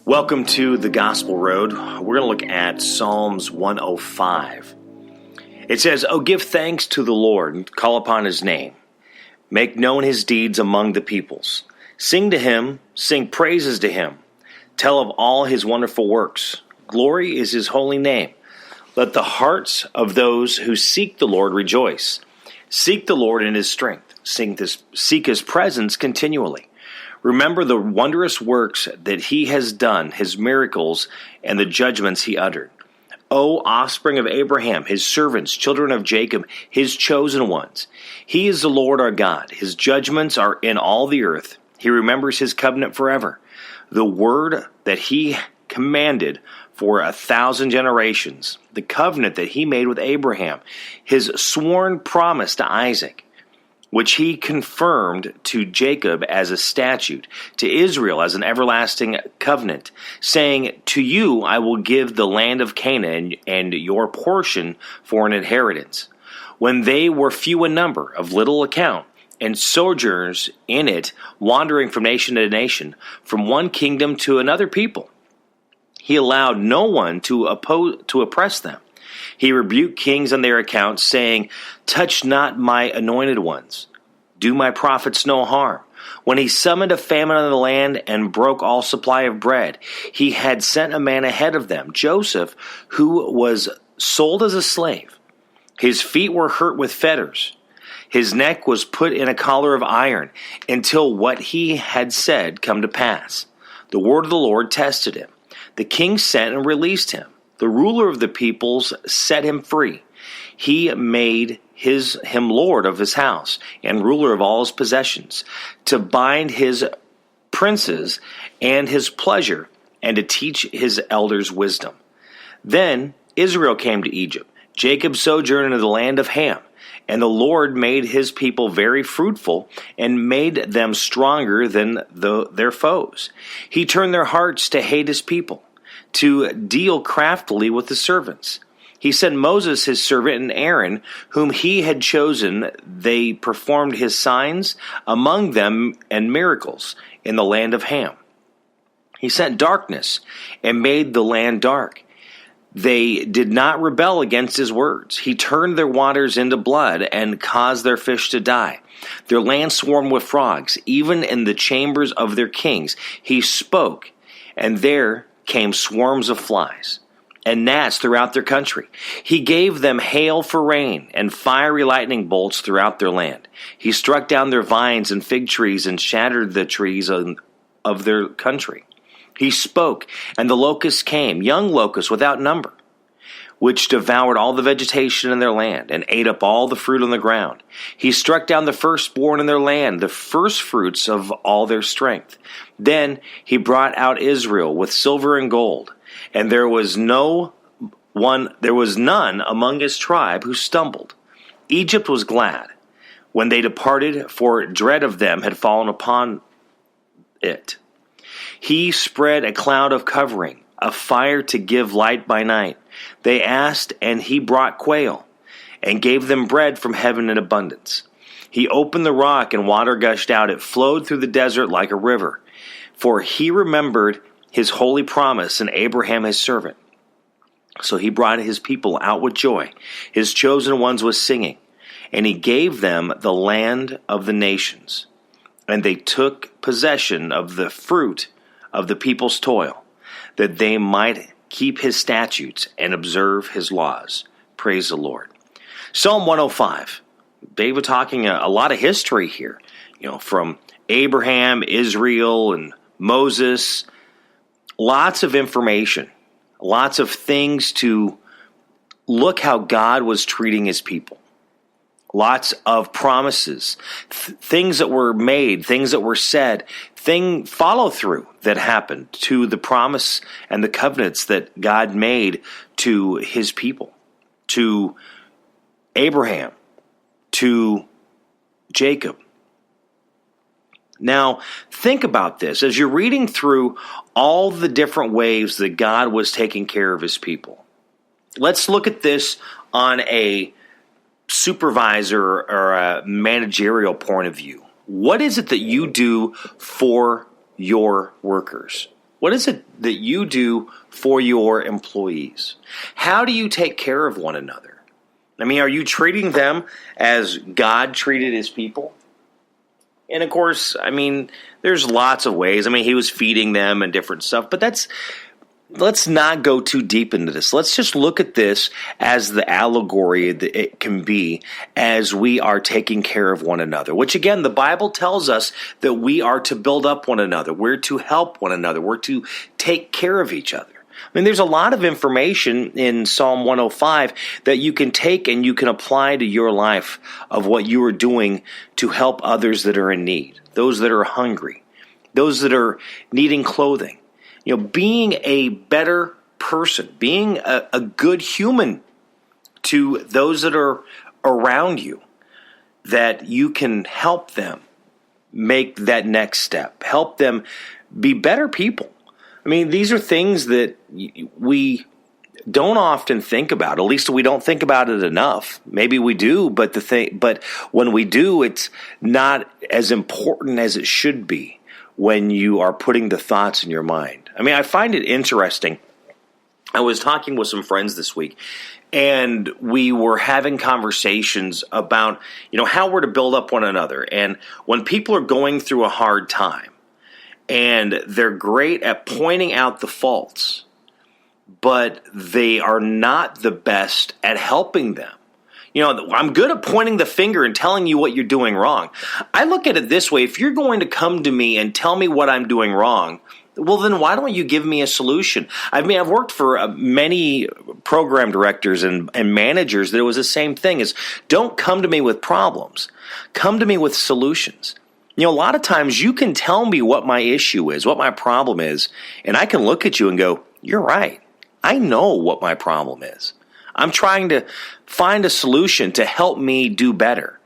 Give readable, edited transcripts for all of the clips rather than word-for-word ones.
Welcome to the Gospel Road. We're going to look at Psalms 105. It says, "Oh, give thanks to the Lord, and call upon his name. Make known his deeds among the peoples. Sing to him, sing praises to him. Tell of all his wonderful works. Glory is his holy name. Let the hearts of those who seek the Lord rejoice. Seek the Lord in his strength. Seek his presence continually. Remember the wondrous works that he has done, his miracles, and the judgments he uttered. O offspring of Abraham, his servants, children of Jacob, his chosen ones. He is the Lord our God. His judgments are in all the earth. He remembers his covenant forever. The word that he commanded for 1,000 generations, the covenant that he made with Abraham, his sworn promise to Isaac, which he confirmed to Jacob as a statute, to Israel as an everlasting covenant, saying, To you I will give the land of Canaan and your portion for an inheritance. When they were few in number, of little account, and sojourners in it, wandering from nation to nation, from one kingdom to another people, he allowed no one to oppress them. He rebuked kings on their account, saying, Touch not my anointed ones. Do my prophets no harm. When he summoned a famine on the land and broke all supply of bread, he had sent a man ahead of them, Joseph, who was sold as a slave. His feet were hurt with fetters. His neck was put in a collar of iron, until what he had said come to pass. The word of the Lord tested him. The king sent and released him. The ruler of the peoples set him free. He made him lord of his house and ruler of all his possessions, to bind his princes and his pleasure, and to teach his elders wisdom. Then Israel came to Egypt. Jacob sojourned in the land of Ham. And the Lord made his people very fruitful, and made them stronger than their foes. He turned their hearts to hate his people, to deal craftily with the servants. He sent Moses his servant and Aaron, whom he had chosen. They performed his signs among them and miracles in the land of Ham. He sent darkness and made the land dark. They did not rebel against his words. He turned their waters into blood and caused their fish to die. Their land swarmed with frogs. Even in the chambers of their kings he spoke, and there came swarms of flies and gnats throughout their country. He gave them hail for rain and fiery lightning bolts throughout their land. He struck down their vines and fig trees and shattered the trees of their country. He spoke, and the locusts came, young locusts without number, which devoured all the vegetation in their land and ate up all the fruit on the ground. He struck down the firstborn in their land, the firstfruits of all their strength. Then he brought out Israel with silver and gold, and there was none among his tribe who stumbled. Egypt was glad when they departed, for dread of them had fallen upon it. He spread a cloud of covering, a fire to give light by night. They asked, and he brought quail, and gave them bread from heaven in abundance. He opened the rock, and water gushed out. It flowed through the desert like a river. For he remembered his holy promise and Abraham his servant. So he brought his people out with joy, his chosen ones with singing. And he gave them the land of the nations. And they took possession of the fruit of the people's toil, that they might keep his statutes and observe his laws. Praise the Lord. Psalm 105. David talking a lot of history here, from Abraham, Israel, and Moses. Lots of information, lots of things to look how God was treating his people. Lots of promises, things that were made, things that were said, follow through that happened to the promise and the covenants that God made to his people, to Abraham, to Jacob. Now, think about this. As you're reading through all the different ways that God was taking care of his people, let's look at this on a supervisor or a managerial point of view. What is it that you do for your workers? What is it that you do for your employees? How do you take care of one another? I mean, are you treating them as God treated his people? And of course, I mean, there's lots of ways. I mean, he was feeding them and different stuff, but let's not go too deep into this. Let's just look at this as the allegory that it can be as we are taking care of one another, which again, the Bible tells us that we are to build up one another. We're to help one another. We're to take care of each other. I mean, there's a lot of information in Psalm 105 that you can take and you can apply to your life of what you are doing to help others that are in need, those that are hungry, those that are needing clothing. You know, being a better person, being a good human to those that are around you, that you can help them make that next step, help them be better people. I mean, these are things that we don't often think about. At least we don't think about it enough. Maybe we do, but when we do, it's not as important as it should be when you are putting the thoughts in your mind. I mean, I find it interesting. I was talking with some friends this week, and we were having conversations about, how we're to build up one another. And when people are going through a hard time, and they're great at pointing out the faults, but they are not the best at helping them. I'm good at pointing the finger and telling you what you're doing wrong. I look at it this way. If you're going to come to me and tell me what I'm doing wrong, well, then why don't you give me a solution? I mean, I've worked for many program directors and managers that it was the same thing, is don't come to me with problems. Come to me with solutions. A lot of times you can tell me what my issue is, what my problem is, and I can look at you and go, you're right. I know what my problem is. I'm trying to find a solution to help me do better.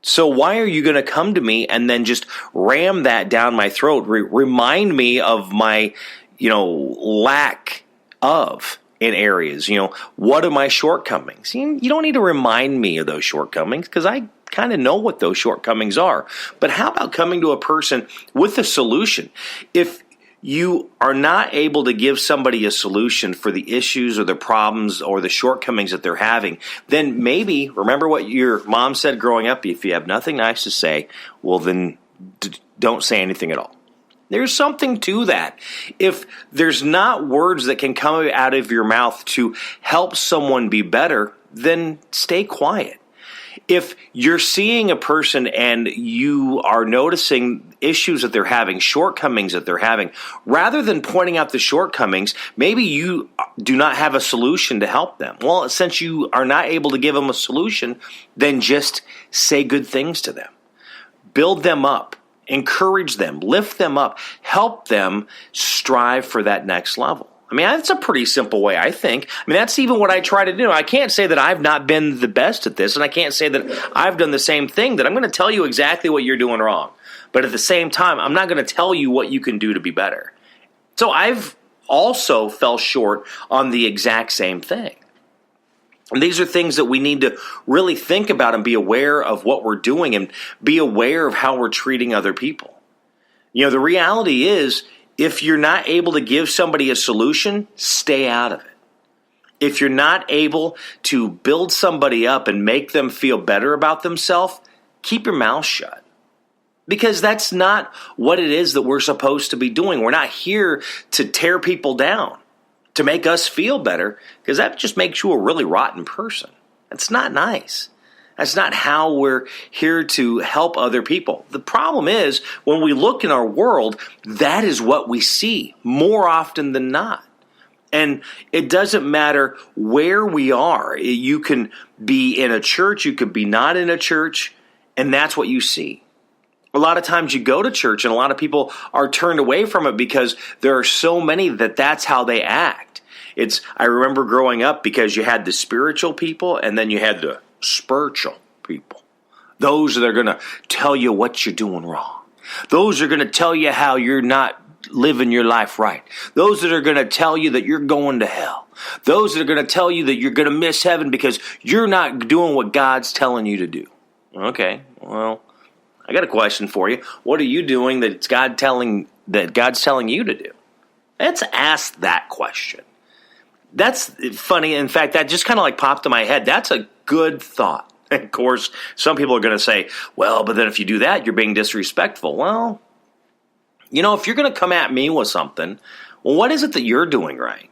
So why are you going to come to me and then just ram that down my throat, remind me of my, lack of in areas? What are my shortcomings? You don't need to remind me of those shortcomings because I kind of know what those shortcomings are. But how about coming to a person with a solution? If you are not able to give somebody a solution for the issues or the problems or the shortcomings that they're having, then maybe, remember what your mom said growing up, if you have nothing nice to say, well, then don't say anything at all. There's something to that. If there's not words that can come out of your mouth to help someone be better, then stay quiet. If you're seeing a person and you are noticing issues that they're having, shortcomings that they're having, rather than pointing out the shortcomings, maybe you do not have a solution to help them. Well, since you are not able to give them a solution, then just say good things to them. Build them up. Encourage them. Lift them up. Help them strive for that next level. I mean, that's a pretty simple way, I think. I mean, that's even what I try to do. I can't say that I've not been the best at this, and I can't say that I've done the same thing, that I'm going to tell you exactly what you're doing wrong. But at the same time, I'm not going to tell you what you can do to be better. So I've also fell short on the exact same thing. And these are things that we need to really think about and be aware of what we're doing and be aware of how we're treating other people. The reality is, if you're not able to give somebody a solution, stay out of it. If you're not able to build somebody up and make them feel better about themselves, keep your mouth shut. Because that's not what it is that we're supposed to be doing. We're not here to tear people down, to make us feel better, because that just makes you a really rotten person. That's not nice. That's not how we're here to help other people. The problem is, when we look in our world, that is what we see more often than not. And it doesn't matter where we are. You can be in a church, you could be not in a church, and that's what you see. A lot of times you go to church and a lot of people are turned away from it because there are so many that's how they act. I remember growing up, because you had the spiritual people and then you had the spiritual people. Those that are going to tell you what you're doing wrong. Those are going to tell you how you're not living your life right. Those that are going to tell you that you're going to hell. Those that are going to tell you that you're going to miss heaven because you're not doing what God's telling you to do. Okay, well, I got a question for you. What are you doing that God's telling you to do? Let's ask that question. That's funny. In fact, that just kind of like popped in my head. That's a good thought. And of course, some people are going to say, well, but then if you do that, you're being disrespectful. Well, if you're going to come at me with something, well, what is it that you're doing right?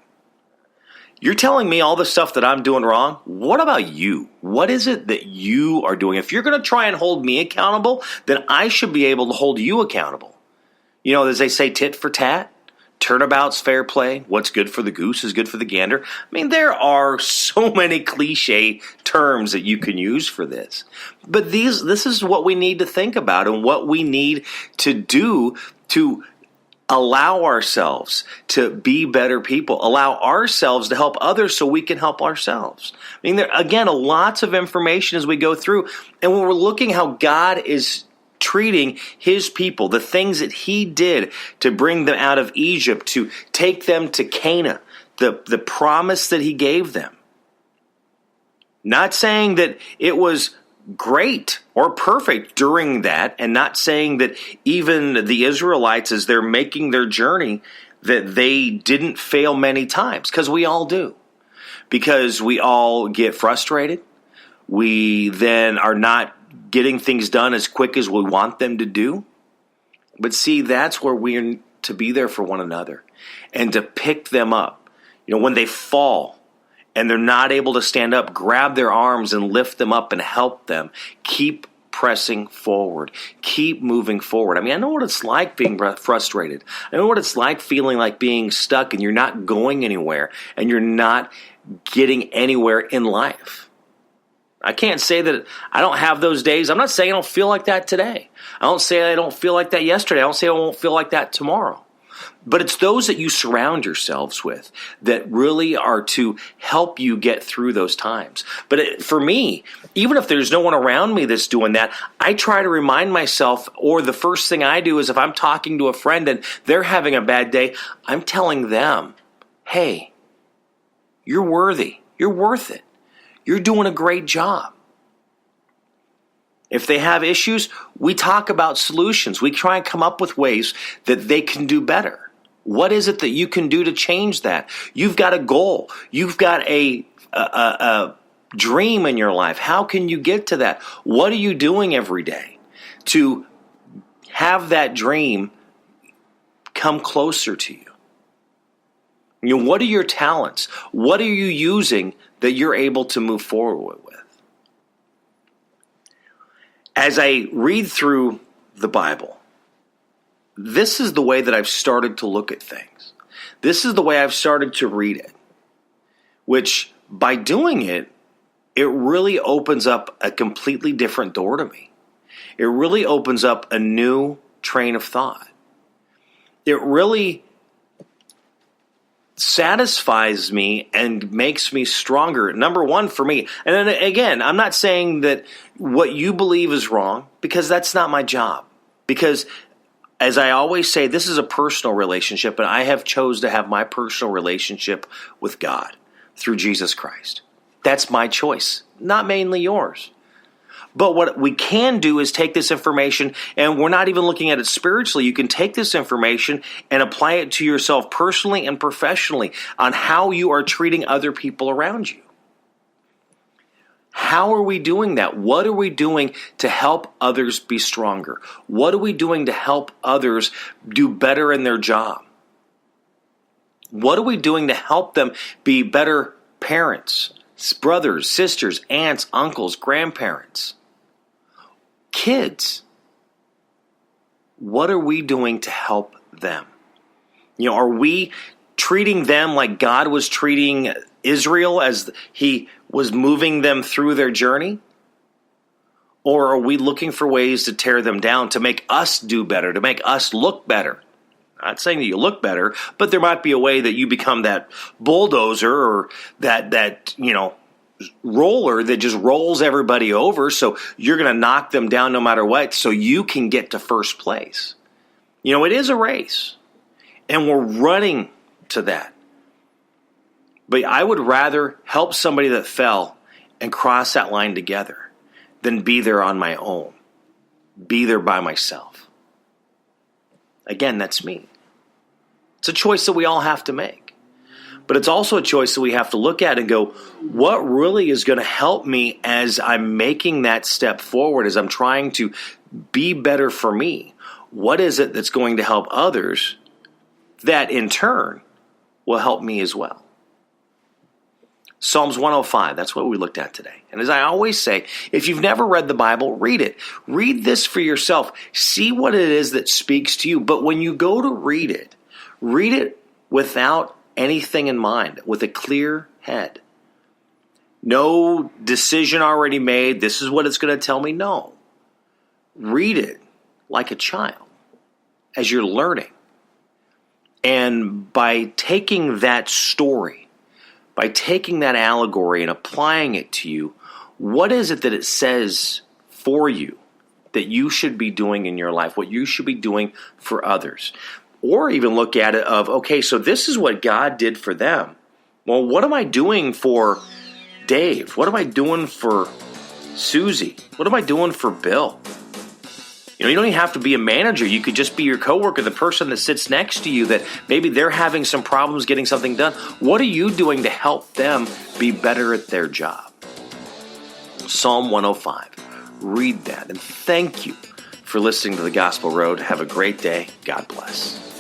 You're telling me all the stuff that I'm doing wrong. What about you? What is it that you are doing? If you're going to try and hold me accountable, then I should be able to hold you accountable. As they say, tit for tat. Turnabout's fair play. What's good for the goose is good for the gander. I mean, there are so many cliche terms that you can use for this. But this is what we need to think about and what we need to do to allow ourselves to be better people, allow ourselves to help others so we can help ourselves. I mean, again, lots of information as we go through. And when we're looking how God is treating his people, the things that he did to bring them out of Egypt, to take them to Canaan, the promise that he gave them. Not saying that it was great or perfect during that, and not saying that even the Israelites, as they're making their journey, that they didn't fail many times, because we all do. Because we all get frustrated. We then are not getting things done as quick as we want them to do. But see, that's where we're to be there for one another and to pick them up. When they fall and they're not able to stand up, grab their arms and lift them up and help them. Keep pressing forward. Keep moving forward. I mean, I know what it's like being frustrated. I know what it's like feeling like being stuck and you're not going anywhere and you're not getting anywhere in life. I can't say that I don't have those days. I'm not saying I don't feel like that today. I don't say I don't feel like that yesterday. I don't say I won't feel like that tomorrow. But it's those that you surround yourselves with that really are to help you get through those times. But for me, even if there's no one around me that's doing that, I try to remind myself, or the first thing I do is if I'm talking to a friend and they're having a bad day, I'm telling them, hey, you're worthy. You're worth it. You're doing a great job. If they have issues, we talk about solutions. We try and come up with ways that they can do better. What is it that you can do to change that? You've got a goal. You've got a dream in your life. How can you get to that? What are you doing every day to have that dream come closer to you? What are your talents? What are you using that you're able to move forward with? As I read through the Bible, this is the way that I've started to look at things. This is the way I've started to read it, which by doing it, it really opens up a completely different door to me. It really opens up a new train of thought. It really satisfies me and makes me stronger. Number one for me. And then again, I'm not saying that what you believe is wrong, because that's not my job. Because as I always say, this is a personal relationship, and I have chose to have my personal relationship with God through Jesus Christ. That's my choice, not mainly yours. But what we can do is take this information, and we're not even looking at it spiritually. You can take this information and apply it to yourself personally and professionally on how you are treating other people around you. How are we doing that? What are we doing to help others be stronger? What are we doing to help others do better in their job? What are we doing to help them be better parents, brothers, sisters, aunts, uncles, grandparents? Kids, what are we doing to help them? Are we treating them like God was treating Israel as he was moving them through their journey? Or are we looking for ways to tear them down, to make us do better, to make us look better? I'm not saying that you look better, but there might be a way that you become that bulldozer or that roller that just rolls everybody over, so you're going to knock them down no matter what, so you can get to first place. It is a race, and we're running to that. But I would rather help somebody that fell and cross that line together than be there on my own, be there by myself. Again, that's me. It's a choice that we all have to make. But it's also a choice that we have to look at and go, what really is going to help me as I'm making that step forward, as I'm trying to be better for me? What is it that's going to help others that in turn will help me as well? Psalms 105, that's what we looked at today. And as I always say, if you've never read the Bible, read it. Read this for yourself. See what it is that speaks to you. But when you go to read it without anything in mind, with a clear head. No decision already made. This is what it's going to tell me. No. Read it like a child as you're learning. And by taking that story, by taking that allegory and applying it to you, what is it that it says for you that you should be doing in your life, what you should be doing for others? Or even look at it of, okay, so this is what God did for them. Well, what am I doing for Dave? What am I doing for Susie? What am I doing for Bill? You don't even have to be a manager. You could just be your coworker, the person that sits next to you that maybe they're having some problems getting something done. What are you doing to help them be better at their job? Psalm 105. Read that. And thank you for listening to The Gospel Road. Have a great day. God bless.